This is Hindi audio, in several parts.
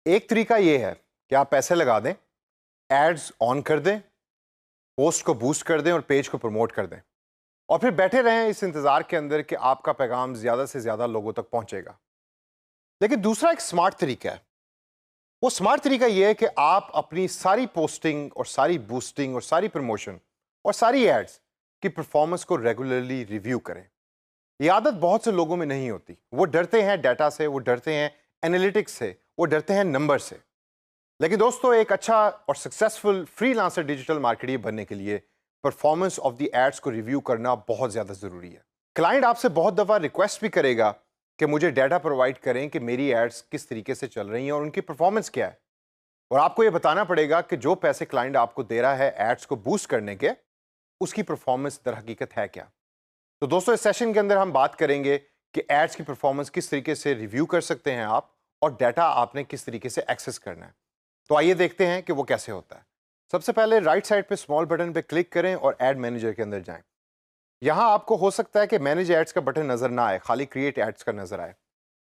एक तरीका ये है कि आप पैसे लगा दें, एड्स ऑन कर दें, पोस्ट को बूस्ट कर दें और पेज को प्रमोट कर दें और फिर बैठे रहें इस इंतजार के अंदर कि आपका पैगाम ज्यादा से ज्यादा लोगों तक पहुंचेगा। लेकिन दूसरा एक स्मार्ट तरीका है। वो स्मार्ट तरीका यह है कि आप अपनी सारी पोस्टिंग और सारी बूस्टिंग और सारी प्रमोशन और सारी एड्स की परफॉर्मेंस को रेगुलरली रिव्यू करें। ये आदत बहुत से लोगों में नहीं होती। वो डरते हैं डाटा से, वो डरते हैं एनालिटिक्स से, वो डरते हैं नंबर से। लेकिन दोस्तों, एक अच्छा और सक्सेसफुल फ्रीलांसर डिजिटल मार्केटर बनने के लिए परफॉर्मेंस ऑफ द एड्स को रिव्यू करना बहुत ज़्यादा ज़रूरी है। क्लाइंट आपसे बहुत दफ़ा रिक्वेस्ट भी करेगा कि मुझे डाटा प्रोवाइड करें कि मेरी एड्स किस तरीके से चल रही हैं और उनकी परफॉर्मेंस क्या है। और आपको ये बताना पड़ेगा कि जो पैसे क्लाइंट आपको दे रहा है एड्स को बूस्ट करने के, उसकी परफॉर्मेंस दर हकीकत है क्या। तो दोस्तों, इस सेशन के अंदर हम बात करेंगे कि एड्स की परफॉर्मेंस किस तरीके से रिव्यू कर सकते हैं आप और डाटा आपने किस तरीके से एक्सेस करना है। तो आइए देखते हैं कि वो कैसे होता है। सबसे पहले राइट साइड पे स्मॉल बटन पे क्लिक करें और एड मैनेजर के अंदर जाएं। यहां आपको हो सकता है कि मैनेज एड्स का बटन नजर ना आए, खाली क्रिएट एड्स का नजर आए।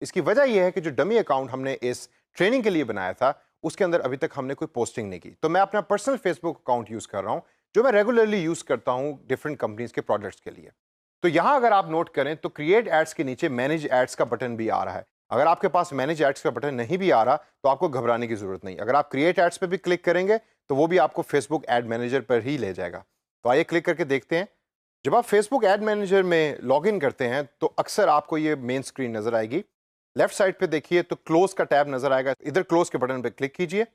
इसकी वजह यह है कि जो डमी अकाउंट हमने इस ट्रेनिंग के लिए बनाया था उसके अंदर अभी तक हमने कोई पोस्टिंग नहीं की। तो मैं अपना पर्सनल फेसबुक अकाउंट यूज कर रहा हूं जो मैं रेगुलरली यूज करता हूं डिफरेंट कंपनीज के प्रोडक्ट्स के लिए। तो यहां अगर आप नोट करें तो क्रिएट एड्स के नीचे मैनेज एड्स का बटन भी आ रहा है। अगर आपके पास मैनेज एड्स का बटन नहीं भी आ रहा तो आपको घबराने की जरूरत नहीं। अगर आप क्रिएट एड्स पे भी क्लिक करेंगे तो वो भी आपको फेसबुक एड मैनेजर पर ही ले जाएगा। तो आइए क्लिक करके देखते हैं। जब आप फेसबुक एड मैनेजर में लॉग इन करते हैं तो अक्सर आपको ये मेन स्क्रीन नजर आएगी। लेफ्ट साइड पे देखिए तो क्लोज का टैब नजर आएगा, इधर क्लोज के बटन पे क्लिक कीजिए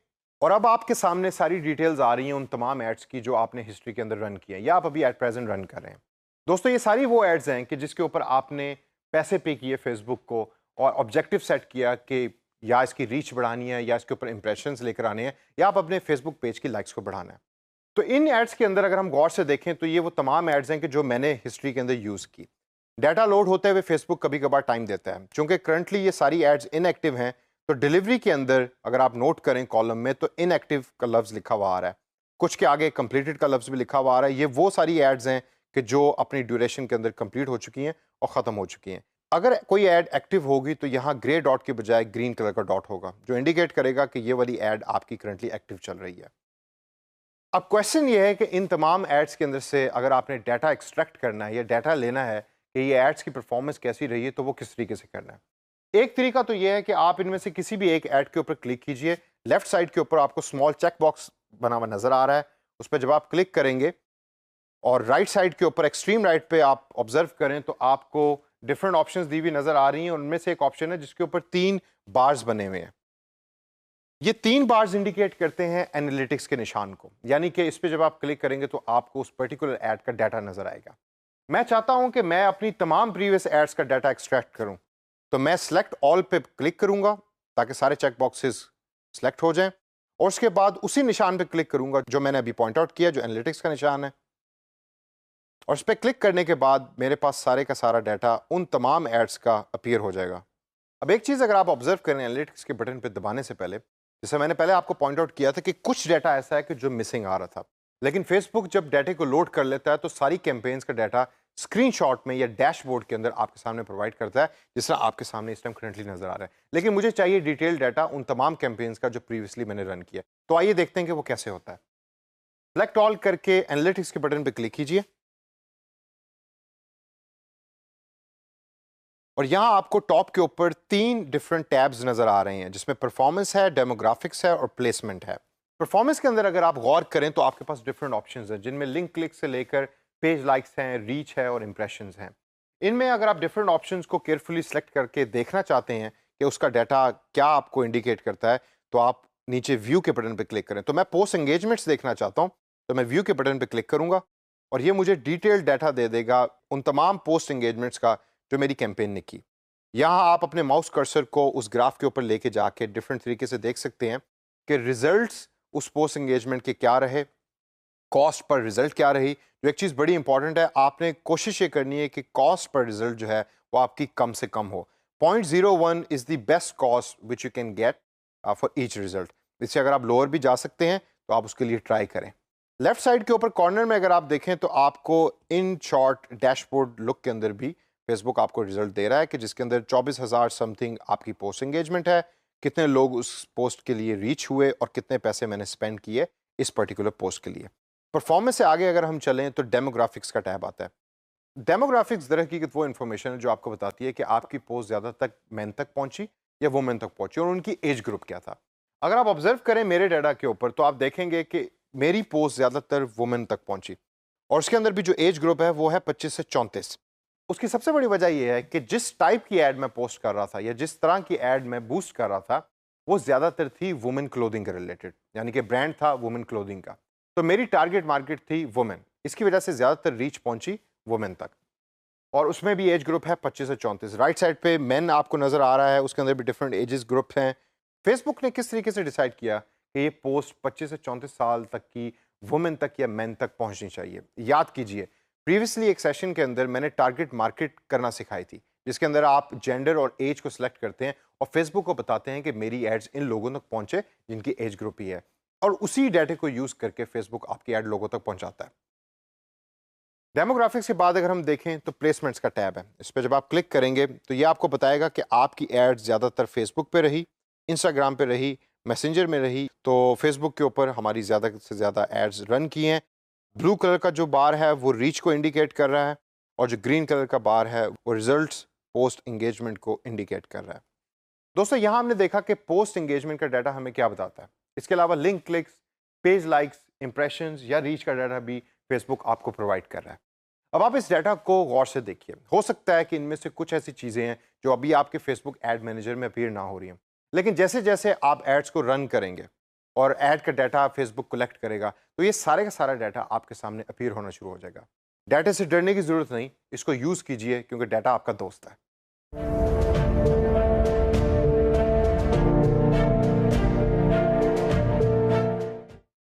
और अब आपके सामने सारी डिटेल्स आ रही हैं उन तमाम एड्स की जो आपने हिस्ट्री के अंदर रन किए हैं या आप अभी एट प्रेजेंट रन कर रहे हैं। दोस्तों, ये सारी वो एड्स हैं कि जिसके ऊपर आपने पैसे पे किए फेसबुक को और ऑब्जेक्टिव सेट किया कि या इसकी रीच बढ़ानी है या इसके ऊपर इंप्रेशंस लेकर आने हैं या आप अपने फेसबुक पेज की लाइक्स को बढ़ाना है। तो इन एड्स के अंदर अगर हम गौर से देखें तो ये वो तमाम एड्स हैं कि जो मैंने हिस्ट्री के अंदर यूज़ की। डाटा लोड होते हुए फेसबुक कभी कभार टाइम देता है। चूंकि करंटली ये सारी एड्स इनएक्टिव हैं तो डिलीवरी के अंदर अगर आप नोट करें कॉलम में तो इनएक्टिव का लफ्ज़ लिखा हुआ आ रहा है, कुछ के आगे कंप्लीटेड का लफ्ज़ भी लिखा हुआ आ रहा है। ये वो सारी एड्स हैं कि जो अपनी ड्यूरेशन के अंदर कंप्लीट हो चुकी हैं और ख़त्म हो चुकी हैं। अगर कोई ऐड एक्टिव होगी तो यहाँ ग्रे डॉट के बजाय ग्रीन कलर का डॉट होगा जो इंडिकेट करेगा कि ये वाली ऐड आपकी करंटली एक्टिव चल रही है। अब क्वेश्चन ये है कि इन तमाम एड्स के अंदर से अगर आपने डाटा एक्सट्रैक्ट करना है या डाटा लेना है कि ये एड्स की परफॉर्मेंस कैसी रही है तो वो किस तरीके से करना है। एक तरीका तो ये है कि आप इनमें से किसी भी एक ऐड के ऊपर क्लिक कीजिए। लेफ्ट साइड के ऊपर आपको स्मॉल चेक बॉक्स बना हुआ नजर आ रहा है, उस पर जब आप क्लिक करेंगे और राइट साइड के ऊपर एक्सट्रीम राइट पे आप ऑब्जर्व करें तो आपको डिफरेंट ऑप्शंस दी हुई नजर आ रही हैं। उनमें से एक ऑप्शन है जिसके ऊपर 3 बार्स बने हुए हैं। ये 3 बार्स इंडिकेट करते हैं एनालिटिक्स के निशान को, यानी कि इस पे जब आप क्लिक करेंगे तो आपको उस पर्टिकुलर ऐड का डाटा नजर आएगा। मैं चाहता हूं कि मैं अपनी तमाम प्रीवियस एड्स का डाटा एक्सट्रैक्ट करूं, तो मैं सेलेक्ट ऑल पे क्लिक करूंगा ताकि सारे चेक बॉक्सेस सेलेक्ट हो जाएं और उसके बाद उसी निशान पे क्लिक करूंगा जो मैंने अभी पॉइंट आउट किया, जो एनालिटिक्स का निशान है। और उस पर क्लिक करने के बाद मेरे पास सारे का सारा डाटा उन तमाम एड्स का अपीयर हो जाएगा। अब एक चीज़ अगर आप ऑब्जर्व करें एनालिटिक्स के बटन पे दबाने से पहले, जैसे मैंने पहले आपको पॉइंट आउट किया था कि कुछ डाटा ऐसा है कि जो मिसिंग आ रहा था, लेकिन फेसबुक जब डाटे को लोड कर लेता है तो सारी कैंपेन्स का डाटा स्क्रीनशॉट में या डैशबोर्ड के अंदर आपके सामने प्रोवाइड करता है, जिस तरह आपके सामने इस टाइम करंटली नजर आ रहा है। लेकिन मुझे चाहिए डिटेल डाटा उन तमाम कैंपेन्स का जो प्रीवियसली मैंने रन किया। तो आइए देखते हैं कि वो कैसे होता है। सेलेक्ट ऑल करके एनालिटिक्स के बटन पर क्लिक कीजिए और यहाँ आपको टॉप के ऊपर 3 डिफरेंट टैब्स नजर आ रहे हैं जिसमें परफॉर्मेंस है, डेमोग्राफिक्स है और प्लेसमेंट है। परफॉर्मेंस के अंदर अगर आप गौर करें तो आपके पास डिफरेंट ऑप्शंस हैं जिनमें लिंक क्लिक से लेकर पेज लाइक्स हैं, रीच है और इंप्रेशंस हैं। इनमें अगर आप डिफरेंट ऑप्शंस को केयरफुली सेलेक्ट करके देखना चाहते हैं कि उसका डाटा क्या आपको इंडिकेट करता है तो आप नीचे व्यू के बटन पर क्लिक करें। तो मैं पोस्ट एंगेजमेंट्स देखना चाहता हूँ तो मैं व्यू के बटन पर क्लिक करूंगा और ये मुझे डिटेल्ड डाटा दे देगा उन तमाम पोस्ट एंगेजमेंट्स का जो मेरी कैंपेन ने की। यहाँ आप अपने माउस कर्सर को उस ग्राफ के ऊपर लेके जाके डिफरेंट तरीके से देख सकते हैं कि रिजल्ट्स उस पोस्ट एंगेजमेंट के क्या रहे, कॉस्ट पर रिजल्ट क्या रही। जो एक चीज़ बड़ी इंपॉर्टेंट है, आपने कोशिश ये करनी है कि कॉस्ट पर रिजल्ट जो है वो आपकी कम से कम हो। 0.01 is the best cost which you can get for each result. इससे अगर आप लोअर भी जा सकते हैं तो आप उसके लिए ट्राई करें। लेफ्ट साइड के ऊपर कॉर्नर में अगर आप देखें तो आपको इन शॉर्ट डैशबोर्ड लुक के अंदर भी फेसबुक आपको रिजल्ट दे रहा है कि जिसके अंदर 24,000 समथिंग आपकी पोस्ट एंगेजमेंट है, कितने लोग उस पोस्ट के लिए रीच हुए और कितने पैसे मैंने स्पेंड किए इस पर्टिकुलर पोस्ट के लिए। परफॉर्मेंस से आगे अगर हम चलें तो डेमोग्राफिक्स का टैब आता है। डेमोग्राफिक्स दर हकीकत वो इन्फॉर्मेशन है जो आपको बताती है कि आपकी पोस्ट ज़्यादा तक मैन तक पहुंची या वुमेन तक पहुंची और उनकी एज ग्रुप क्या था। अगर आप ऑब्जर्व करें मेरे डाटा के ऊपर तो आप देखेंगे कि मेरी पोस्ट ज़्यादातर वुमेन तक पहुंची और उसके अंदर भी जो एज ग्रुप है वो है 25 से 34। उसकी सबसे बड़ी वजह यह है कि जिस टाइप की एड मैं पोस्ट कर रहा था या जिस तरह की एड मैं बूस्ट कर रहा था वो ज़्यादातर थी वुमेन क्लोथिंग के रिलेटेड, यानी कि ब्रांड था वुमेन क्लोथिंग का। तो मेरी टारगेट मार्केट थी वुमेन, इसकी वजह से ज़्यादातर रीच पहुंची वुमेन तक और उसमें भी एज ग्रुप है 25 से 34। राइट साइड पे मेन आपको नज़र आ रहा है, उसके अंदर भी डिफरेंट एजेस ग्रुप हैं। फेसबुक ने किस तरीके से डिसाइड किया कि ये पोस्ट 25 से 34 साल तक की वुमेन तक या मैन तक पहुंचनी चाहिए। याद कीजिए प्रीवियसली एक सेशन के अंदर मैंने टारगेट मार्केट करना सिखाई थी, जिसके अंदर आप जेंडर और एज को सिलेक्ट करते हैं और फेसबुक को बताते हैं कि मेरी एड्स इन लोगों तक पहुंचे जिनकी एज ग्रुप ही है, और उसी डाटे को यूज करके फेसबुक आपकी एड लोगों तक पहुंचाता है। डेमोग्राफिक्स के बाद अगर हम देखें तो प्लेसमेंट्स का टैब है। इस पर जब आप क्लिक करेंगे तो ये आपको बताएगा कि आपकी एड्स ज़्यादातर फेसबुक पे रही, इंस्टाग्राम पे रही, मैसेंजर में रही। तो फेसबुक के ऊपर हमारी ज़्यादा से ज़्यादा एड्स रन की हैं। ब्लू कलर का जो बार है वो रीच को इंडिकेट कर रहा है और जो ग्रीन कलर का बार है वो रिजल्ट्स पोस्ट इंगेजमेंट को इंडिकेट कर रहा है। दोस्तों यहाँ हमने देखा कि पोस्ट इंगेजमेंट का डाटा हमें क्या बताता है। इसके अलावा link clicks, page likes, impressions या रीच का डाटा भी फेसबुक आपको प्रोवाइड कर रहा है। अब आप इस डाटा को गौर से देखिए, हो सकता है कि इनमें से कुछ ऐसी चीज़ें हैं जो अभी आपके फेसबुक एड मैनेजर में अपीयर ना हो रही हैं, लेकिन जैसे जैसे आप एड्स को रन करेंगे और ऐड का डाटा फेसबुक कलेक्ट करेगा तो ये सारे का सारा डाटा आपके सामने अपीयर होना शुरू हो जाएगा। डाटा से डरने की ज़रूरत नहीं, इसको यूज़ कीजिए क्योंकि डाटा आपका दोस्त है।